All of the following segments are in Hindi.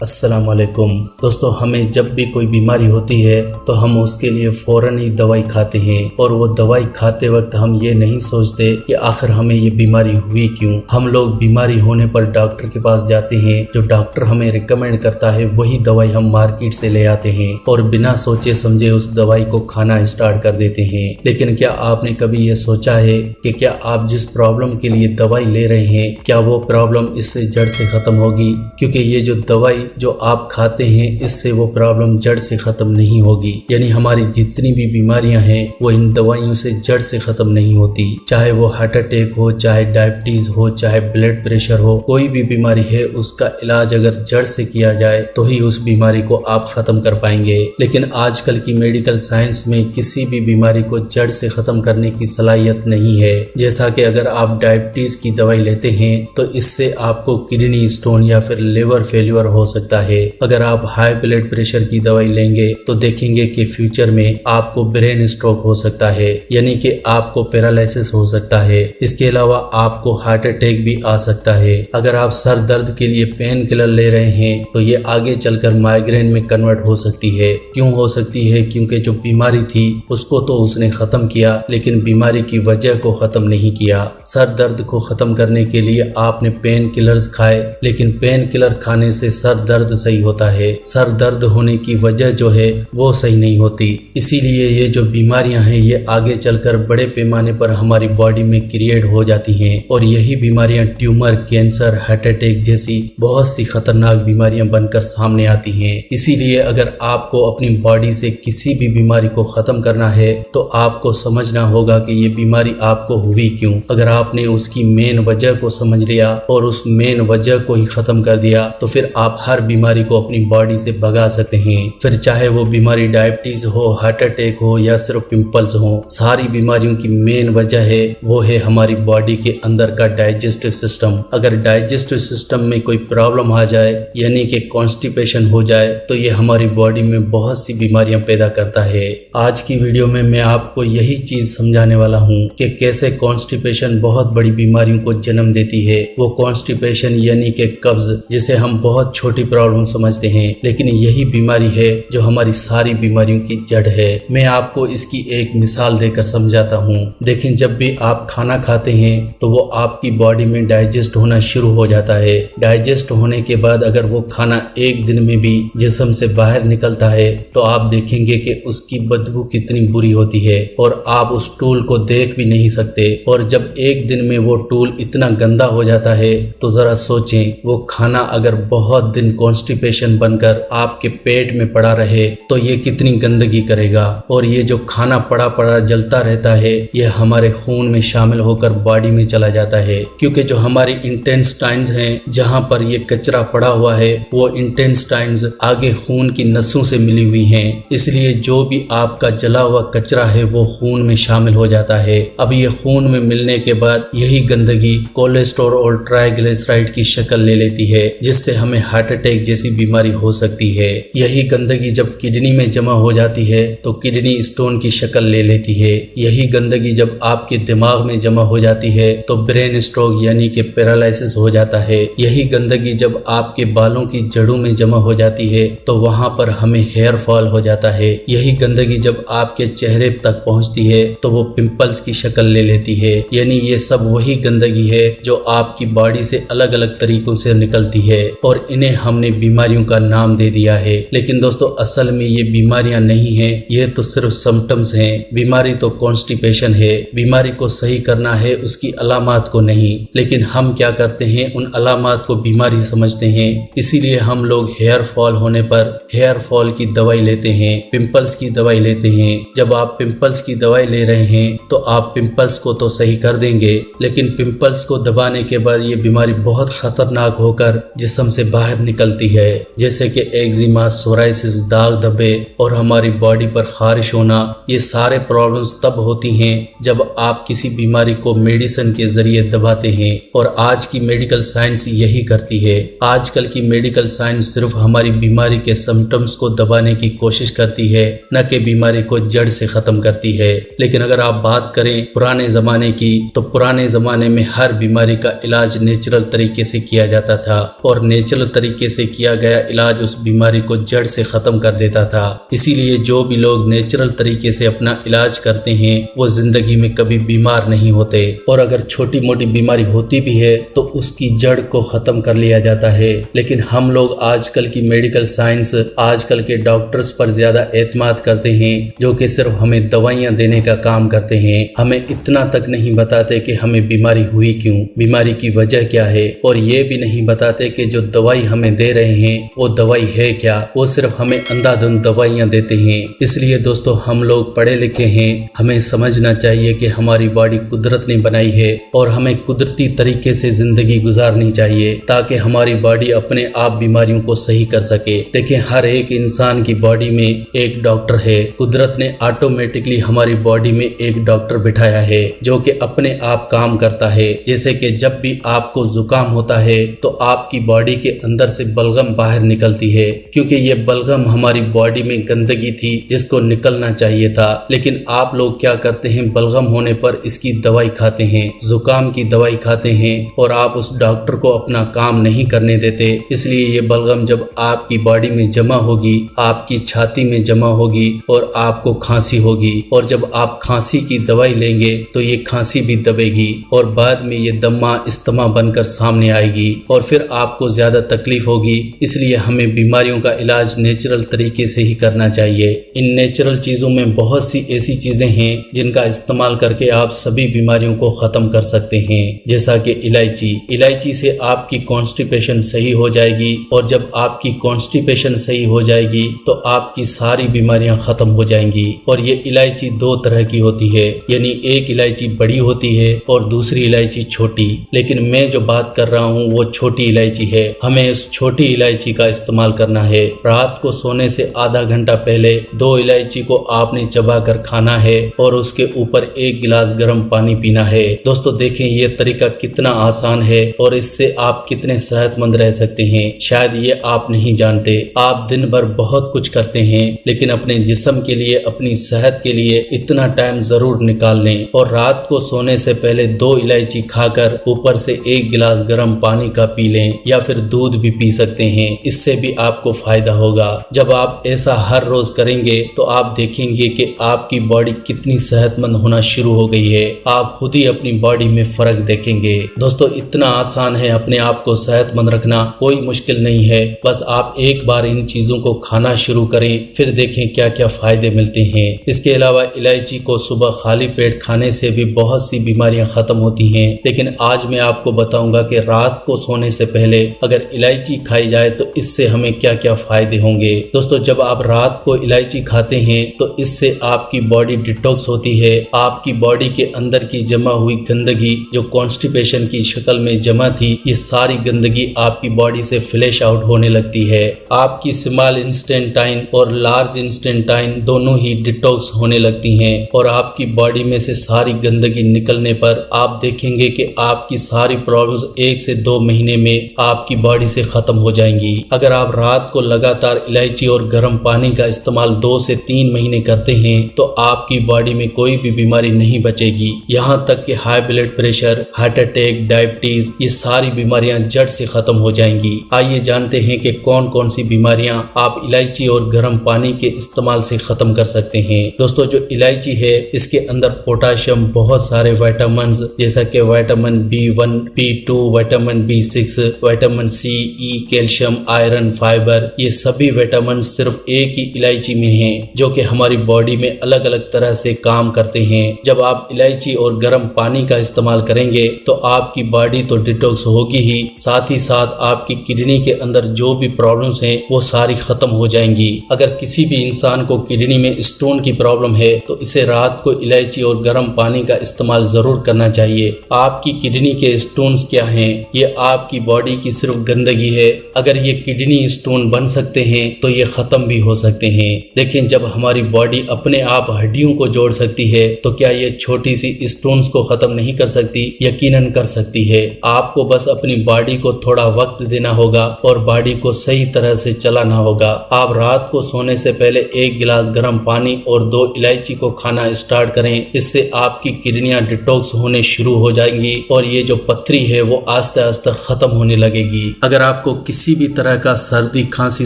अस्सलाम वालेकुम दोस्तों, हमें जब भी कोई बीमारी होती है तो हम उसके लिए फौरन ही दवाई खाते हैं और वो दवाई खाते वक्त हम ये नहीं सोचते कि आखिर हमें ये बीमारी हुई क्यों। हम लोग बीमारी होने पर डॉक्टर के पास जाते हैं, जो डॉक्टर हमें रिकमेंड करता है वही दवाई हम मार्केट से ले आते हैं और बिना सोचे समझे उस दवाई को खाना स्टार्ट कर देते हैं। लेकिन क्या आपने कभी ये सोचा है कि क्या आप जिस प्रॉब्लम के लिए दवाई ले रहे हैं क्या वो प्रॉब्लम इससे जड़ से खत्म होगी? क्योंकि ये जो दवाई जो आप खाते हैं इससे वो प्रॉब्लम जड़ से खत्म नहीं होगी। यानी हमारी जितनी भी बीमारियां हैं वो इन दवाइयों से जड़ से खत्म नहीं होती। चाहे वो हार्ट अटैक हो, चाहे डायबिटीज हो, चाहे ब्लड प्रेशर हो, कोई भी बीमारी है उसका इलाज अगर जड़ से किया जाए तो ही उस बीमारी को आप खत्म कर पाएंगे। लेकिन आजकल की मेडिकल साइंस में किसी भी बीमारी को जड़ से खत्म करने की सलाहियत नहीं है। जैसा कि अगर आप डायबिटीज की दवाई लेते हैं तो इससे आपको किडनी स्टोन या फिर लिवर फेल्यूर हो सकता है। अगर आप हाई ब्लड प्रेशर की दवाई लेंगे तो देखेंगे कि फ्यूचर में आपको ब्रेन स्ट्रोक हो सकता है, यानी कि आपको पैरालिसिस हो सकता है। इसके अलावा आपको हार्ट अटैक भी आ सकता है। अगर आप सर दर्द के लिए पेन किलर ले रहे हैं तो ये आगे चलकर माइग्रेन में कन्वर्ट हो सकती है। क्यों हो सकती है? क्योंकि जो बीमारी थी उसको तो उसने खत्म किया लेकिन बीमारी की वजह को खत्म नहीं किया। सर दर्द को खत्म करने के लिए आपने पेन किलर्स खाए, लेकिन पेन किलर खाने से सर दर्द सही होता है, सर दर्द होने की वजह जो है वो सही नहीं होती। इसीलिए ये जो बीमारियां हैं ये आगे चलकर बड़े पैमाने पर हमारी बॉडी में क्रिएट हो जाती हैं और यही बीमारियां ट्यूमर, कैंसर, हार्ट अटैक जैसी बहुत सी खतरनाक बीमारियां बनकर सामने आती हैं। इसीलिए अगर आपको अपनी बॉडी से किसी भी बीमारी को खत्म करना है तो आपको समझना होगा कि ये बीमारी आपको हुई क्यों। अगर आपने उसकी मेन वजह को समझ लिया और उस मेन वजह को ही खत्म कर दिया तो फिर आप हर बीमारी को अपनी बॉडी से भगा सकते हैं। फिर चाहे वो बीमारी डायबिटीज हो, हार्ट अटैक हो या सिर्फ पिंपल्स हो, सारी बीमारियों की मेन वजह है वो है हमारी बॉडी के अंदर का डाइजेस्टिव सिस्टम। अगर डाइजेस्टिव सिस्टम में कोई प्रॉब्लम आ जाए यानी कि कॉन्स्टिपेशन हो जाए तो ये हमारी बॉडी में बहुत सी बीमारियां पैदा करता है। आज की वीडियो में मैं आपको यही चीज समझाने वाला हूँ कि कैसे कॉन्स्टिपेशन बहुत बड़ी बीमारियों को जन्म देती है। वो कॉन्स्टिपेशन यानी कि कब्ज, जिसे हम बहुत छोटी प्रॉब्लम समझते हैं, लेकिन यही बीमारी है जो हमारी सारी बीमारियों की जड़ है। मैं आपको इसकी एक मिसाल देकर समझाता हूँ। देखें, जब भी आप खाना खाते हैं तो वो आपकी बॉडी में डाइजेस्ट होना शुरू हो जाता है। डाइजेस्ट होने के बाद अगर वो खाना एक दिन में भी जिस्म से बाहर निकलता है तो आप देखेंगे कि उसकी बदबू कितनी बुरी होती है और आप उस टूल को देख भी नहीं सकते। और जब एक दिन में वो टूल इतना गंदा हो जाता है तो जरा सोचें, वो खाना अगर बहुत दिन कॉन्स्टिपेशन बनकर आपके पेट में पड़ा रहे तो ये कितनी गंदगी करेगा। और ये जो खाना पड़ा पड़ा जलता रहता है ये हमारे खून में शामिल होकर बॉडी में चला जाता है, क्योंकि जो हमारी इंटेस्टाइन्स हैं जहां पर ये कचरा पड़ा हुआ है वो इंटेस्टाइन्स आगे खून की नसों से मिली हुई हैं। इसलिए जो भी आपका जला हुआ कचरा है वो खून में शामिल हो जाता है। अब ये खून में मिलने के बाद यही गंदगी कोलेस्ट्रॉल और ट्राइग्लिसराइड की शक्ल ले लेती है, जिससे हमें हार्ट अटैक जैसी बीमारी हो सकती है। यही गंदगी जब किडनी में जमा हो जाती है तो किडनी स्टोन की शक्ल ले लेती है। यही गंदगी जब आपके दिमाग में जमा हो जाती है तो ब्रेन स्ट्रोक यानी कि पैरालिसिस हो जाता है। यही गंदगी जब आपके बालों की जड़ों में जमा हो जाती है तो वहां पर हमें हेयर फॉल हो जाता है। यही गंदगी जब आपके चेहरे तक पहुंचती है तो वो पिंपल्स की शक्ल ले लेती है। यानी ये सब वही गंदगी है जो आपकी बॉडी से अलग अलग तरीकों से निकलती है और इन्हें हमने बीमारियों का नाम दे दिया है। लेकिन दोस्तों असल में ये बीमारियां नहीं है, ये तो सिर्फ सिम्टम्स हैं। बीमारी तो कॉन्स्टिपेशन है। बीमारी को सही करना है, उसकी अलामात को नहीं। लेकिन हम क्या करते हैं, उन अलामात को बीमारी समझते हैं। इसीलिए हम लोग हेयर फॉल होने पर हेयर फॉल की दवाई लेते हैं, पिंपल्स की दवाई लेते हैं। जब आप पिंपल्स की दवाई ले रहे हैं तो आप पिंपल्स को तो सही कर देंगे, लेकिन पिंपल्स को दबाने के बाद ये बीमारी बहुत खतरनाक होकर जिस्म से बाहर निकलती है, जैसे कि एक्जिमा, सोराइसिस, दाग धब्बे और हमारी बॉडी पर खारिश होना। ये सारे प्रॉब्लम्स तब होती हैं जब आप किसी बीमारी को मेडिसिन के जरिए दबाते हैं और आज की मेडिकल साइंस यही करती है। आजकल की मेडिकल साइंस सिर्फ हमारी बीमारी के सिम्टम्स को दबाने की कोशिश करती है, न कि बीमारी को जड़ से खत्म करती है। लेकिन अगर आप बात करें पुराने जमाने की तो पुराने जमाने में हर बीमारी का इलाज नेचुरल तरीके से किया जाता था और नेचुरल तरीके से किया गया इलाज उस बीमारी को जड़ से खत्म कर देता था। इसीलिए जो भी लोग नेचुरल तरीके से अपना इलाज करते हैं वो जिंदगी में कभी बीमार नहीं होते, और अगर छोटी मोटी बीमारी होती भी है तो उसकी जड़ को खत्म कर लिया जाता है। लेकिन हम लोग आजकल की मेडिकल साइंस, आजकल के डॉक्टर्स पर ज्यादा एतमाद करते हैं, जो कि सिर्फ हमें दवाइयां देने का काम करते हैं। हमें इतना तक नहीं बताते कि हमें बीमारी हुई क्यों, बीमारी की वजह क्या है, और ये भी नहीं बताते कि जो दवाई हमें दे रहे हैं वो दवाई है क्या। वो सिर्फ हमें अंधाधुंध दवाइयां देते हैं। इसलिए दोस्तों, हम लोग पढ़े लिखे हैं, हमें समझना चाहिए कि हमारी बॉडी कुदरत ने बनाई है और हमें कुदरती तरीके से जिंदगी गुजारनी चाहिए ताकि हमारी बॉडी अपने आप बीमारियों को सही कर सके। देखिए, हर एक इंसान की बॉडी में एक डॉक्टर है। कुदरत ने ऑटोमेटिकली हमारी बॉडी में एक डॉक्टर बिठाया है जो कि अपने आप काम करता है। जैसे कि जब भी आपको जुकाम होता है तो आपकी बॉडी के अंदर से बलगम बाहर निकलती है, क्योंकि ये बलगम हमारी बॉडी में गंदगी थी जिसको निकलना चाहिए था। लेकिन आप लोग क्या करते हैं, बलगम होने पर इसकी दवाई खाते हैं, जुकाम की दवाई खाते हैं, और आप उस डॉक्टर को अपना काम नहीं करने देते। इसलिए ये बलगम जब आपकी बॉडी में जमा होगी, आपकी छाती में जमा होगी और आपको खांसी होगी, और जब आप खांसी की दवाई लेंगे तो ये खांसी भी दबेगी और बाद में ये दम्मा इस्तेमा बनकर सामने आएगी और फिर आपको ज्यादा तकलीफ होगी। इसलिए हमें बीमारियों का इलाज नेचुरल तरीके से ही करना चाहिए। इन नेचुरल चीजों में बहुत सी ऐसी चीजें हैं जिनका इस्तेमाल करके आप सभी बीमारियों को खत्म कर सकते हैं, जैसा कि इलायची। इलायची से आपकी कॉन्स्टिपेशन सही हो जाएगी, और जब आपकी कॉन्स्टिपेशन सही हो जाएगी तो आपकी सारी बीमारियां खत्म हो जाएंगी। और ये इलायची दो तरह की होती है, यानी एक इलायची बड़ी होती है और दूसरी इलायची छोटी। लेकिन मैं जो बात कर रहा हूँ वो छोटी इलायची है। हमें इस छोटी इलायची का इस्तेमाल करना है। रात को सोने से आधा घंटा पहले 2 इलायची को आपने चबा कर खाना है और उसके ऊपर 1 गिलास गर्म पानी पीना है। दोस्तों देखें, ये तरीका कितना आसान है और इससे आप कितने सेहतमंद रह सकते हैं, शायद ये आप नहीं जानते। आप दिन भर बहुत कुछ करते हैं, लेकिन अपने जिस्म के लिए, अपनी सेहत के लिए इतना टाइम जरूर निकाल लें, और रात को सोने से पहले 2 इलायची खाकर ऊपर से 1 गिलास गर्म पानी का पी लें, या फिर दूध भी पी सकते हैं। इससे भी आपको फायदा होगा। जब आप ऐसा हर रोज करेंगे तो आप देखेंगे कि आपकी बॉडी कितनी सेहतमंद होना शुरू हो गई है। आप खुद ही अपनी बॉडी में फर्क देखेंगे। दोस्तों, इतना आसान है अपने आप को सेहतमंद रखना, कोई मुश्किल नहीं है। बस आप एक बार इन चीजों को खाना शुरू करें, फिर देखें क्या क्या फायदे मिलते हैं। इसके अलावा इलायची को सुबह खाली पेट खाने से भी बहुत सी बीमारियां खत्म होती हैं। लेकिन आज मैं आपको बताऊंगा कि रात को सोने से पहले अगर इलायची खाई जाए तो इससे हमें क्या क्या फायदे होंगे। दोस्तों, जब आप रात को इलायची खाते हैं तो इससे आपकी बॉडी डिटॉक्स होती है। आपकी बॉडी के अंदर की जमा हुई गंदगी जो कॉन्स्टिपेशन की शक्ल में जमा थी, ये सारी गंदगी आपकी बॉडी से फ्लैश आउट होने लगती है। आपकी स्मॉल इंस्टेंटाइन और लार्ज इंस्टेंटाइन दोनों ही डिटॉक्स होने लगती हैं, और आपकी बॉडी में से सारी गंदगी निकलने पर आप देखेंगे कि आपकी सारी प्रॉब्लम्स 1 से 2 महीने में आपकी बॉडी से खत्म हो जाएंगी। अगर आप रात को लगातार इलायची और गर्म पानी का इस्तेमाल 2 से 3 महीने करते हैं तो आपकी बॉडी में कोई भी बीमारी नहीं बचेगी। यहाँ तक कि high blood pressure, heart attack, diabetes, ये सारी बीमारियां जड़ से खत्म हो जाएंगी। आइए जानते हैं कि कौन कौन सी बीमारियां आप इलायची और गर्म पानी के इस्तेमाल से खत्म कर सकते हैं। दोस्तों, जो इलायची है इसके अंदर पोटाशियम, बहुत सारे विटामिन जैसा कि vitamin B1, B2, vitamin B6, vitamin C, E, calcium, iron, fibre, ये सभी विटामिन सिर्फ एक ही इलायची में हैं, जो कि हमारी बॉडी में अलग अलग तरह से काम करते हैं। जब आप इलायची और गर्म पानी का इस्तेमाल करेंगे तो आपकी बॉडी तो डिटॉक्स होगी ही, साथ ही साथ आपकी किडनी के अंदर जो भी प्रॉब्लम्स हैं वो सारी खत्म हो जाएंगी। अगर किसी भी इंसान को किडनी में स्टोन की प्रॉब्लम है तो इसे रात को इलायची और गर्म पानी का इस्तेमाल जरूर करना चाहिए। आपकी किडनी के स्टोन्स क्या हैं? ये आपकी बॉडी की सिर्फ गंदगी है। अगर ये किडनी स्टोन बन सकते हैं तो ये खत्म भी हो सकते हैं। लेकिन जब हमारी बॉडी अपने आप हड्डियों को जोड़ सकती है तो क्या ये छोटी सी स्टोन्स को खत्म नहीं कर सकती? यकीनन कर सकती है। आपको बस अपनी बॉडी को थोड़ा वक्त देना होगा और बॉडी को सही तरह से चलाना होगा। आप रात को सोने से पहले 1 गिलास गर्म पानी और 2 इलायची को खाना स्टार्ट करें। इससे आपकी किडनियां डिटॉक्स होने शुरू हो जाएंगी और ये जो पथरी है वो आस्ते आस्ते खत्म होने लगेगी। अगर आपको किसी भी तरह का सर्दी खांसी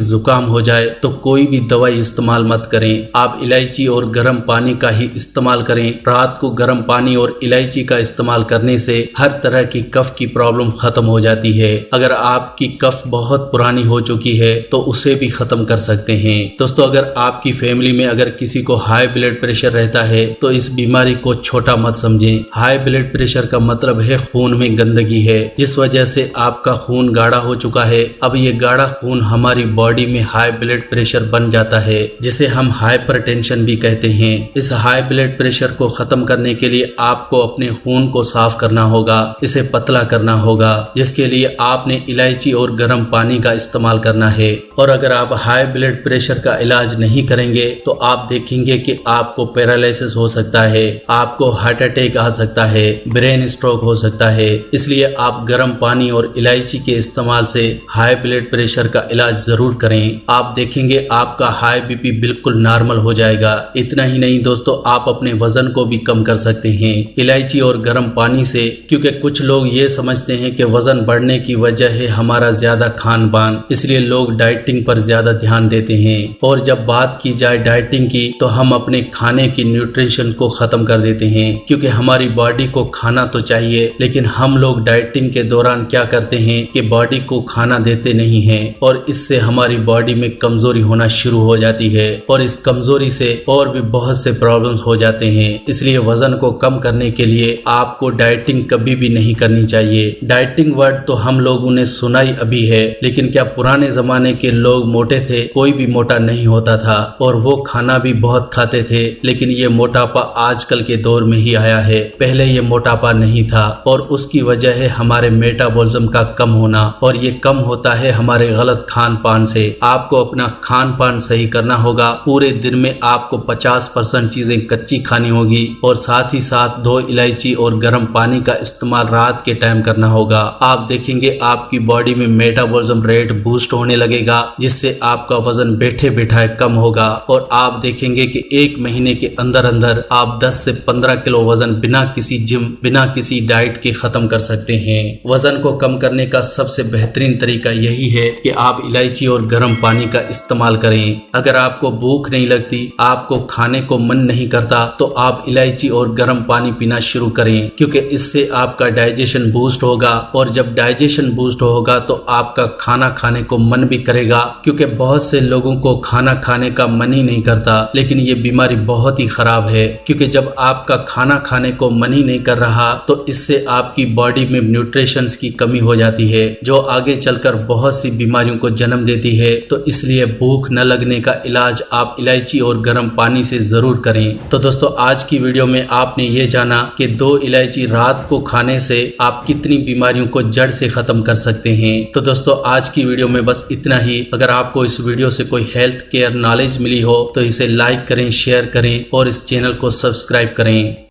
जुकाम हो जाए तो कोई भी दवाई इस्तेमाल मत करें। आप इलायची और गर्म पानी का ही इस्तेमाल करें। रात को गर्म पानी और इलायची का इस्तेमाल करने से हर तरह की कफ की प्रॉब्लम खत्म हो जाती है। अगर आपकी कफ बहुत पुरानी हो चुकी है तो उसे भी खत्म कर सकते हैं। दोस्तों, अगर आपकी फैमिली में अगर किसी को हाई ब्लड प्रेशर रहता है तो इस बीमारी को छोटा मत समझें। हाई ब्लड प्रेशर का मतलब है खून में गंदगी है, जिस वजह से आपका खून गाढ़ा हो चुका है। अब ये गाढ़ा खून हमारी बॉडी में हाई ब्लड प्रेशर बन जाता है, जिसे हम हाइपरटेंशन भी कहते हैं। इस हाई ब्लड प्रेशर को खत्म करने के लिए आपको अपने खून को साफ करना होगा, इसे पतला करना होगा, जिसके लिए आपने इलायची और गर्म पानी का इस्तेमाल करना है। और अगर आप हाई ब्लड प्रेशर का इलाज नहीं करेंगे तो आप देखेंगे कि आपको पैरालिसिस हो सकता है, आपको हार्ट अटैक आ सकता है, ब्रेन स्ट्रोक हो सकता है। इसलिए आप गर्म पानी और इलायची के इस्तेमाल से हाई ब्लड प्रेशर का इलाज जरूर करें। आप देखेंगे आपका हाई बीपी बिल्कुल नॉर्मल हो जाएगा। इतना ही नहीं दोस्तों, आप अपने वजन को भी कम कर सकते हैं इलायची और गर्म पानी से, क्योंकि कुछ लोग ये समझते हैं कि वजन बढ़ने की वजह है हमारा ज्यादा खान पान, इसलिए लोग डाइटिंग पर ज्यादा ध्यान देते हैं। और जब बात की जाए डाइटिंग की तो हम अपने खाने की न्यूट्रिशन को खत्म कर देते हैं, क्योंकि हमारी बॉडी को खाना तो चाहिए, लेकिन हम लोग डाइटिंग के दौरान क्या करते हैं कि बॉडी को खाना देते नहीं हैं और इससे हमारी बॉडी में कमजोरी होना शुरू हो जाती है और इस कमजोरी से और भी बहुत से प्रॉब्लम्स हो जाते हैं। इसलिए वजन को कम करने के लिए आपको डाइटिंग कभी भी नहीं करनी चाहिए। डाइटिंग वर्ड तो हम लोगों ने सुना ही अभी है, लेकिन क्या पुराने जमाने के लोग मोटे थे? कोई भी मोटा नहीं होता था और वो खाना भी बहुत खाते थे, लेकिन ये मोटापा आजकल के दौर में ही आया है। पहले ये मोटापा नहीं था और उसकी वजह है हमारे मेटाबॉलिज्म का कम होना, और ये कम होता है हमारे गलत खान पान से। आपको अपना खान पान सही करना होगा। पूरे दिन में आपको 50% चीजें कच्ची खानी होगी और साथ ही साथ 2 इलायची और गर्म पानी का इस्तेमाल रात के टाइम करना होगा। आप देखेंगे आपकी बॉडी में मेटाबॉलिज्म रेट बूस्ट होने लगेगा, जिससे आपका वजन बैठे बैठाए कम होगा और आप देखेंगे कि 1 महीने के अंदर अंदर आप 10 से 15 किलो वजन बिना किसी जिम, बिना किसी डाइट के खत्म कर सकते हैं। वजन को कम करने का सबसे बेहतरीन तरीका यही है कि आप इलायची और गर्म पानी का इस्तेमाल करें। अगर आपको भूख नहीं लगती, आपको खाने को मन नहीं करता, तो आप इलायची और गर्म पानी पीना शुरू करें, क्योंकि इससे आपका डाइजेशन बूस्ट होगा और जब डाइजेशन बूस्ट होगा तो आपका खाना खाने को मन भी करेगा, क्योंकि बहुत से लोगों को खाना खाने का मन ही नहीं करता। लेकिन ये बीमारी बहुत ही खराब है, क्योंकि जब आपका खाना खाने को मन ही नहीं कर रहा तो इससे आपकी बॉडी में न्यूट्रिशंस की कमी हो जाती है, जो आगे चलकर बहुत सी बीमारियों को जन्म देती है। तो इसलिए भूख न लगने का इलाज आप इलायची और गर्म पानी से जरूर करें। तो दोस्तों, आज की वीडियो में आपने ये जाना कि 2 इलायची रात को खाने से आप कितनी बीमारियों को जड़ से खत्म कर सकते हैं। तो दोस्तों, आज की वीडियो में बस इतना ही। अगर आपको इस वीडियो से कोई हेल्थ केयर नॉलेज मिली हो तो इसे लाइक करें, शेयर करें और इस चैनल को सब्सक्राइब करें।